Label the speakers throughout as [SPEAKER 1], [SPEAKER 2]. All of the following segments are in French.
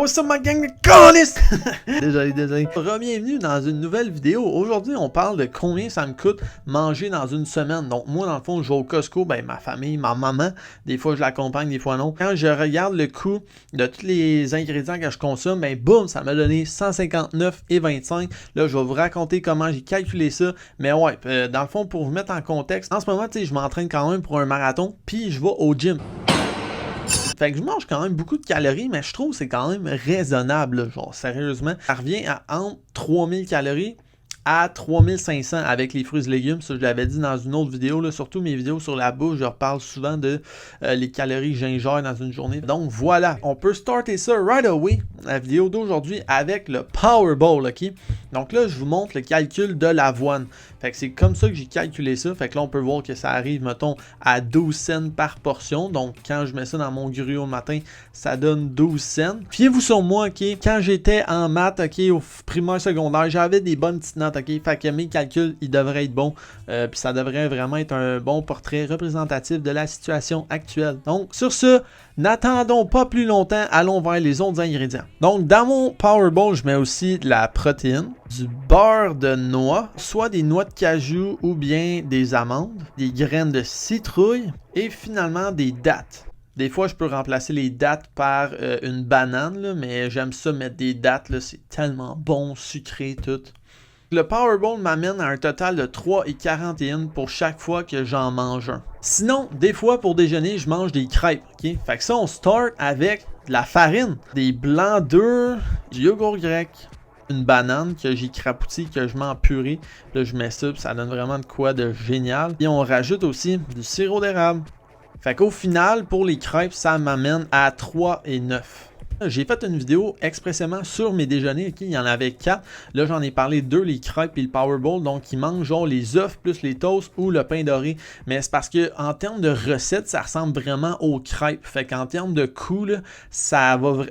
[SPEAKER 1] what's up ma gang de câlisses? Désolé. Bienvenue dans une nouvelle vidéo. Aujourd'hui, on parle de combien ça me coûte manger dans une semaine. Donc moi, dans le fond, je vais au Costco, ben ma famille, ma maman, des fois je l'accompagne, des fois non. Quand je regarde le coût de tous les ingrédients que je consomme, ben boum, ça m'a donné 159,25. Là, je vais vous raconter comment j'ai calculé ça. Mais ouais, dans le fond, pour vous mettre en contexte, en ce moment, tu sais, je m'entraîne quand même pour un marathon, puis je vais au gym. Fait que je mange quand même beaucoup de calories, mais je trouve que c'est quand même raisonnable, là, genre sérieusement. Ça revient à entre 3000 calories à 3500 avec les fruits et légumes. Ça, je l'avais dit dans une autre vidéo, là, surtout mes vidéos sur la bouffe, je reparle souvent de les calories que j'ingère dans une journée. Donc voilà, on peut starter ça right away, la vidéo d'aujourd'hui, avec le Powerball, ok? Donc là, je vous montre le calcul de l'avoine. Fait que c'est comme ça que j'ai calculé ça. Fait que là, on peut voir que ça arrive, mettons, à 12 cents par portion. Donc, quand je mets ça dans mon gruau le matin, ça donne 12 cents. Fiez-vous sur moi, ok? Quand j'étais en maths, ok, au primaire secondaire, j'avais des bonnes petites notes, ok? Fait que mes calculs, ils devraient être bons. Puis ça devrait vraiment être un bon portrait représentatif de la situation actuelle. Donc, sur ce, n'attendons pas plus longtemps, allons vers les autres ingrédients. Donc, dans mon Powerball, je mets aussi de la protéine, du beurre de noix, soit des noix de cajou ou bien des amandes, des graines de citrouille et finalement des dattes. Des fois, je peux remplacer les dattes par une banane, là, mais j'aime ça mettre des dattes, là, c'est tellement bon, sucré, tout. Le Powerball m'amène à un total de 3,41 pour chaque fois que j'en mange un. Sinon, des fois pour déjeuner, je mange des crêpes, ok? Fait que ça, on start avec de la farine, des blancs d'œufs, du yogourt grec, une banane que j'ai crapouti, que je mets en purée. Là, je mets ça, puis ça donne vraiment de quoi de génial. Et on rajoute aussi du sirop d'érable. Fait qu'au final, pour les crêpes, ça m'amène à 3,9. J'ai fait une vidéo expressément sur mes déjeuners, ok? Il y en avait 4. Là, j'en ai parlé 2, les crêpes et le Powerball. Donc, ils mangent genre les œufs plus les toasts ou le pain doré. Mais c'est parce que en termes de recettes, ça ressemble vraiment aux crêpes. Fait qu'en termes de coût, là,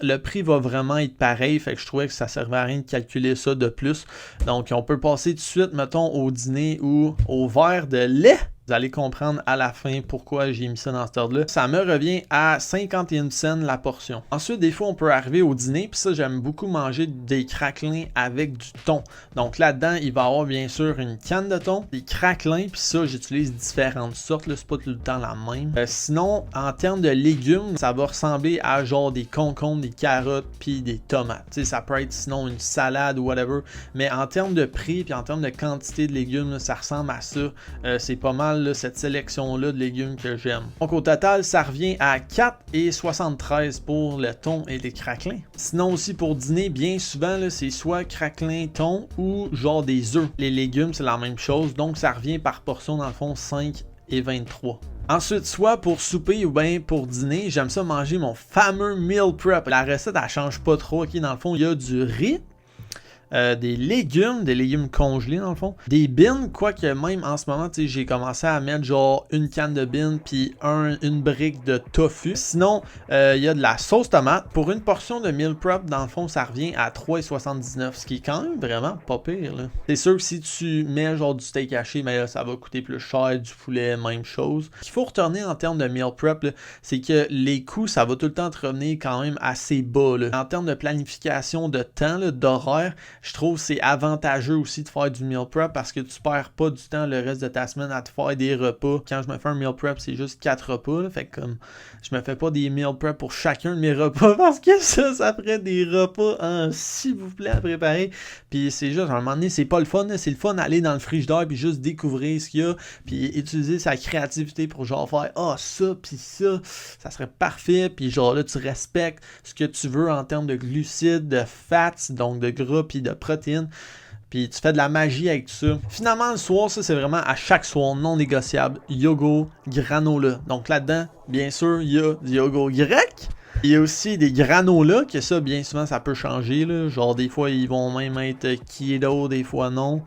[SPEAKER 1] le prix va vraiment être pareil. Fait que je trouvais que ça servait à rien de calculer ça de plus. Donc, on peut passer tout de suite, mettons, au dîner ou au verre de lait. Vous allez comprendre à la fin pourquoi j'ai mis ça dans cet ordre-là. Ça me revient à 51 cents la portion. Ensuite, des fois, on peut arriver au dîner. Puis ça, j'aime beaucoup manger des craquelins avec du thon. Donc là-dedans, il va y avoir bien sûr une canne de thon, des craquelins. Puis ça, j'utilise différentes sortes. C'est pas tout le temps la même. Sinon, en termes de légumes, ça va ressembler à genre des concombres, des carottes, puis des tomates. Tu sais, ça peut être sinon une salade ou whatever. Mais en termes de prix, puis en termes de quantité de légumes, là, ça ressemble à ça. C'est pas mal là, cette sélection-là de légumes que j'aime. Donc au total, ça revient à 4,73 pour le thon et les craquelins. Sinon aussi pour dîner, bien souvent, c'est soit craquelin, thon ou genre des œufs. Les légumes, c'est la même chose. Donc ça revient par portion, dans le fond, 5,23. Ensuite, soit pour souper ou bien pour dîner, j'aime ça manger mon fameux meal prep. La recette, elle change pas trop. Ok, dans le fond, il y a du riz, des légumes congelés dans le fond, des beans, quoique même en ce moment, tu sais, j'ai commencé à mettre genre une canne de beans puis une brique de tofu. Sinon, il y a de la sauce tomate. Pour une portion de meal prep, dans le fond, ça revient à 3,79, ce qui est quand même vraiment pas pire, là. C'est sûr que si tu mets genre du steak haché, mais là, ça va coûter plus cher, du poulet, même chose. Ce qu'il faut retenir en termes de meal prep, c'est que les coûts, ça va tout le temps te revenir quand même assez bas, là. En termes de planification de temps, d'horaire, je trouve que c'est avantageux aussi de faire du meal prep parce que tu perds pas du temps le reste de ta semaine à te faire des repas. Quand je me fais un meal prep, c'est juste 4 repas. Là, fait que comme je me fais pas des meal prep pour chacun de mes repas parce que ça ferait des repas s'il vous plaît à préparer. Puis c'est juste, à un moment donné, c'est pas le fun. Là, c'est le fun d'aller dans le frigidaire puis juste découvrir ce qu'il y a puis utiliser sa créativité pour genre faire ça puis ça serait parfait. Puis genre là, tu respectes ce que tu veux en termes de glucides, de fats, donc de gras puis de protéines, puis tu fais de la magie avec tout ça. Finalement, le soir, ça c'est vraiment à chaque soir non négociable, yogourt, granola. Donc là-dedans, bien sûr, il y a du yogourt grec. Il y a aussi des granola, que ça, bien souvent, ça peut changer, là. Genre, des fois, ils vont même être keto, des fois non.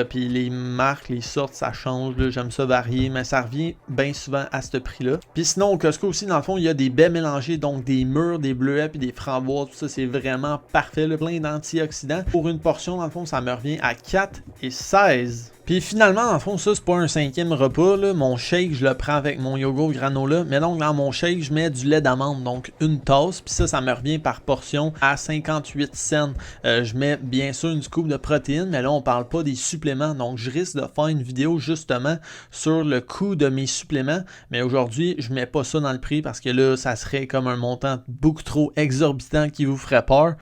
[SPEAKER 1] Puis les marques, les sortes, ça change. J'aime ça varier, mais ça revient bien souvent à ce prix-là. Puis sinon, au Costco aussi, dans le fond, il y a des baies mélangées, donc des mûres, des bleuets, puis des framboises. Tout ça, c'est vraiment parfait. Là. Plein d'antioxydants. Pour une portion, dans le fond, ça me revient à 4,16. Puis finalement, dans le fond, ça, c'est pas un 5e repas. Là. Mon shake, je le prends avec mon yogourt granola. Mais donc, dans mon shake, je mets du lait d'amande, donc une tasse. Puis ça me revient par portion à 58 cents. Je mets bien sûr une scoop de protéines, mais là, on parle pas des suppléments. Donc, je risque de faire une vidéo justement sur le coût de mes suppléments. Mais aujourd'hui, je mets pas ça dans le prix parce que là, ça serait comme un montant beaucoup trop exorbitant qui vous ferait peur.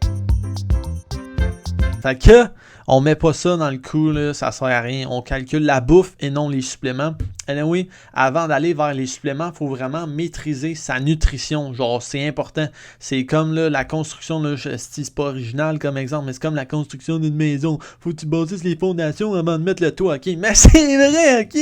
[SPEAKER 1] Fait que, on met pas ça dans le coup, là, ça sert à rien. On calcule la bouffe et non les suppléments. Anyway, avant d'aller vers les suppléments, il faut vraiment maîtriser sa nutrition. Genre, c'est important. C'est comme là, la construction, là, c'est pas original comme exemple, mais c'est comme la construction d'une maison. Faut que tu bâtisses les fondations avant de mettre le toit, ok? Mais c'est vrai, ok?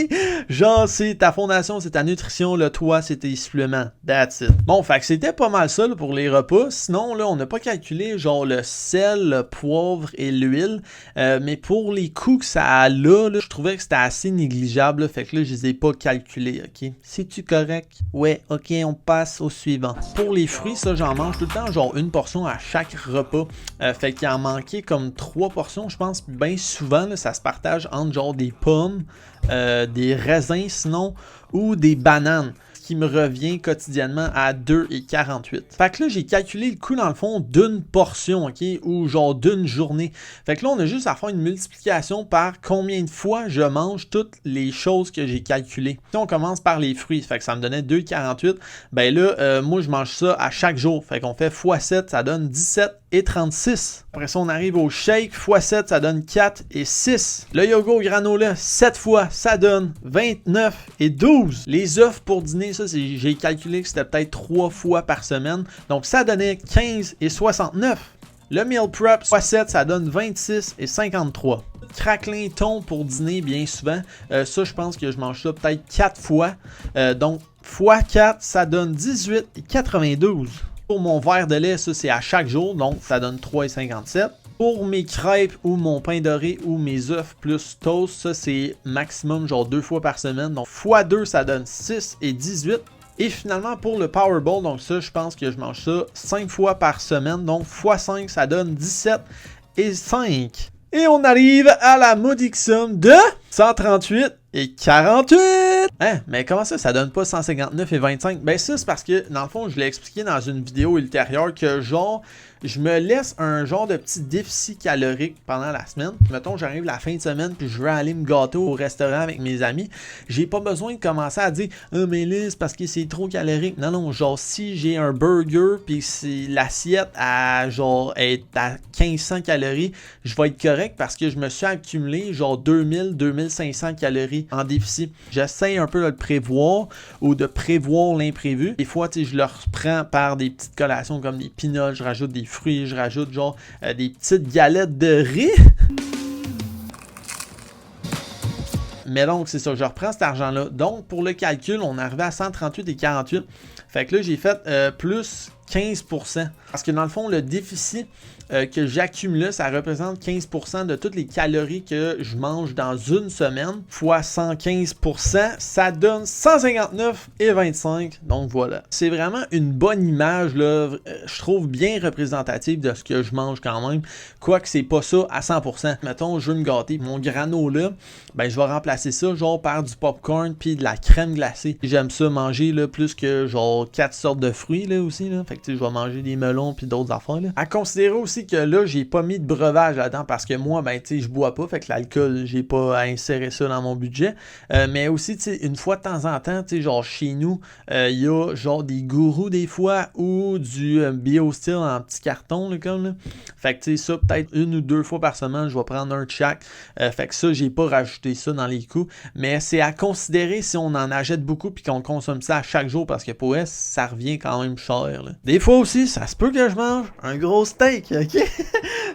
[SPEAKER 1] Genre, c'est ta fondation, c'est ta nutrition, le toit, c'est tes suppléments. That's it. Bon, fait que c'était pas mal ça là, pour les repas. Sinon, là, on n'a pas calculé genre le sel, le poivre et l'huile. Mais pour les coûts que ça a là, je trouvais que c'était assez négligeable. Là, fait que là, je les ai pas calculés, ok? C'est-tu correct? Ouais, ok, on passe au suivant. Pour les fruits, ça, j'en mange tout le temps, genre une portion à chaque repas. Fait qu'il en manquait comme 3 portions, je pense. Bien souvent, là, ça se partage entre genre des pommes, des raisins sinon, ou des bananes. Qui me revient quotidiennement à 2,48. Fait que là, j'ai calculé le coût dans le fond d'une portion, ok? Ou genre d'une journée. Fait que là, on a juste à faire une multiplication par combien de fois je mange toutes les choses que j'ai calculées. Si on commence par les fruits, fait que ça me donnait 2,48. Ben là, moi, je mange ça à chaque jour. Fait qu'on fait x7, ça donne 17,36. Après ça, on arrive au shake. x7, ça donne 4,6. Le yogourt granola, 7 fois, ça donne 29,12. Les œufs pour dîner, ça, j'ai calculé que c'était peut-être 3 fois par semaine. Donc, ça donnait 15,69. Le meal prep, x7, ça donne 26,53. Craquelin thon pour dîner, bien souvent. Ça, je pense que je mange ça peut-être 4 fois. Donc, x4, ça donne 18,92. Pour mon verre de lait, ça, c'est à chaque jour. Donc, ça donne 3,57. Pour mes crêpes ou mon pain doré ou mes œufs plus toast, ça c'est maximum genre 2 fois par semaine. Donc x2 ça donne 6,18. Et finalement pour le Powerball, donc ça je pense que je mange ça 5 fois par semaine. Donc x5 ça donne 17,5. Et on arrive à la modique somme de 138,48. Hein? Mais comment ça donne pas 159,25? Ben ça, c'est parce que, dans le fond, je l'ai expliqué dans une vidéo ultérieure que, genre, je me laisse un genre de petit déficit calorique pendant la semaine. Mettons, j'arrive la fin de semaine puis je veux aller me gâter au restaurant avec mes amis. J'ai pas besoin de commencer à dire « Ah, mais là, c'est parce que c'est trop calorique. » Non, non, genre, si j'ai un burger puis si l'assiette à, genre, est à 1500 calories, je vais être correct parce que je me suis accumulé, genre, 2000-2500 calories en déficit. J'essaie un peu de le prévoir ou de prévoir l'imprévu. Des fois, tu sais, je le reprends par des petites collations comme des peanuts, je rajoute des fruits, je rajoute genre des petites galettes de riz. Mais donc, c'est ça, je reprends cet argent-là. Donc, pour le calcul, on est arrivé à 138,48. Fait que là, j'ai fait plus 15%. Parce que dans le fond, le déficit que j'accumule, ça représente 15% de toutes les calories que je mange dans une semaine. Fois 115%, ça donne 159,25. Donc voilà. C'est vraiment une bonne image, là, je trouve bien représentative de ce que je mange quand même. Quoique c'est pas ça à 100%. Mettons, je veux me gâter. Mon granola, ben je vais remplacer ça genre par du popcorn puis de la crème glacée. J'aime ça manger là, plus que genre 4 sortes de fruits là aussi. Là. Fait que tu sais, je vais manger des melons puis d'autres affaires. Là. À considérer aussi que là, j'ai pas mis de breuvage là-dedans parce que moi, ben tu sais, je bois pas. Fait que l'alcool, j'ai pas à insérer ça dans mon budget. Mais aussi, tu sais, une fois de temps en temps, tu sais, genre chez nous, il y a genre des gourous des fois ou du BioSteel en petit carton là, comme là. Fait que tu sais, ça, peut-être 1 ou 2 fois par semaine, je vais prendre un de chaque. Fait que ça, j'ai pas rajouté ça dans les coûts. Mais c'est à considérer si on en achète beaucoup puis qu'on consomme ça à chaque jour parce que pour elle, ça revient quand même cher. Là. Des fois aussi, ça se peut que je mange un gros steak, ok?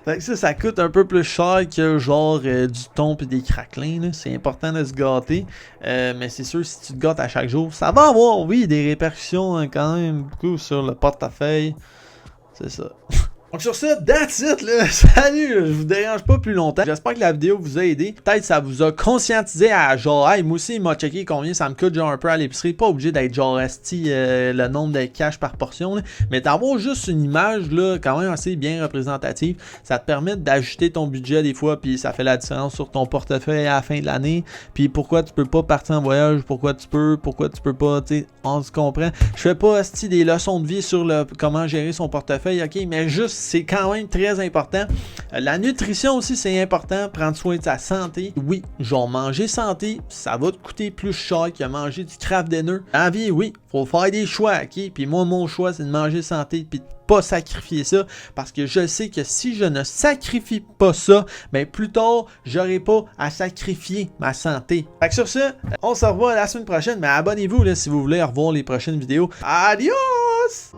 [SPEAKER 1] Fait que ça coûte un peu plus cher que genre du thon et des craquelins. Là. C'est important de se gâter. Mais c'est sûr, si tu te gâtes à chaque jour, ça va avoir, oui, des répercussions quand même beaucoup sur le portefeuille. C'est ça. Donc sur ça, that's it là. Salut, je vous dérange pas plus longtemps. J'espère que la vidéo vous a aidé. Peut-être ça vous a conscientisé à genre, hey, moi aussi il m'a checké combien ça me coûte genre un peu à l'épicerie. Pas obligé d'être genre le nombre de cash par portion, là. Mais d'avoir juste une image là, quand même assez bien représentative, ça te permet d'ajuster ton budget des fois, puis ça fait la différence sur ton portefeuille à la fin de l'année. Puis pourquoi tu peux pas partir en voyage, pourquoi tu peux pas, tu sais, on se comprend. Je fais pas des leçons de vie sur comment gérer son portefeuille, ok, mais juste c'est quand même très important. La nutrition aussi c'est important, prendre soin de sa santé. Oui, genre manger santé, ça va te coûter plus cher que manger du Kraft Dinner. En vie, oui, faut faire des choix, ok, puis moi mon choix c'est de manger santé, puis pas sacrifier ça, parce que je sais que si je ne sacrifie pas ça, ben plus tard, j'aurai pas à sacrifier ma santé. Fait que sur ce, on se revoit la semaine prochaine, mais abonnez-vous là si vous voulez revoir les prochaines vidéos. Adios!